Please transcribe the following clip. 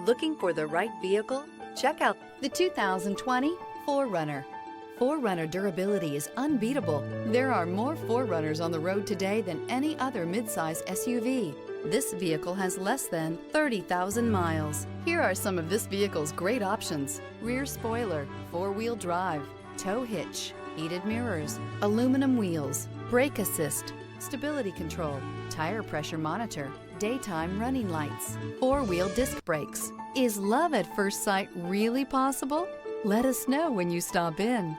Looking for the right vehicle? Check out the 2020 4Runner. 4Runner durability is unbeatable. There are more 4Runners on the road today than any other midsize SUV. This vehicle has less than 30,000 miles. Here are some of this vehicle's great options: rear spoiler, 4-wheel drive, tow hitch, heated mirrors, aluminum wheels, brake assist, stability control, tire pressure monitor, daytime running lights, 4-wheel disc brakes. Is love at first sight really possible? Let us know when you stop in.